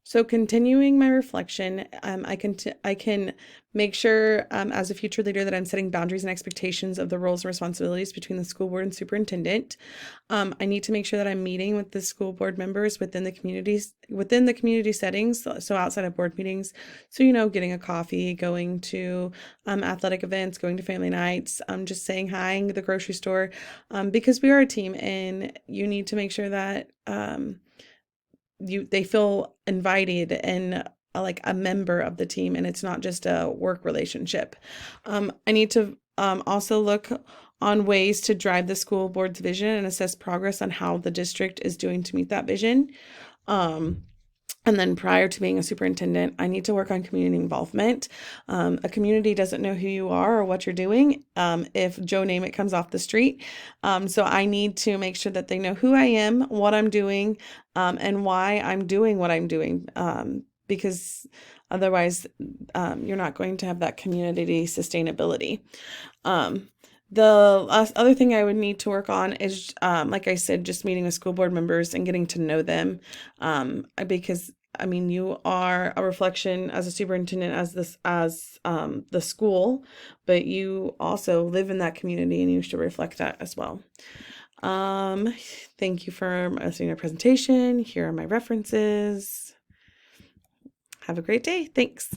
So continuing my reflection, I can make sure as a future leader that I'm setting boundaries and expectations of the roles and responsibilities between the school board and superintendent. I need to make sure that I'm meeting with the school board members within the community settings, so outside of board meetings. So getting a coffee, going to athletic events, going to family nights, just saying hi at the grocery store, because we are a team, and you need to make sure that they feel invited and like a member of the team, and it's not just a work relationship. I need to also look on ways to drive the school board's vision and assess progress on how the district is doing to meet that vision. Um, and then prior to being a superintendent, I need to work on community involvement. A community doesn't know who you are or what you're doing if Joe Name It comes off the street. So I need to make sure that they know who I am, what I'm doing, and why I'm doing what I'm doing. Because otherwise, you're not going to have that community sustainability. Um, the last other thing I would need to work on is, like I said, just meeting with school board members and getting to know them. Because I mean, you are a reflection as a superintendent as the school, but you also live in that community and you should reflect that as well. Um, Thank you for listening to our presentation. Here are my references. Have a great day. Thanks.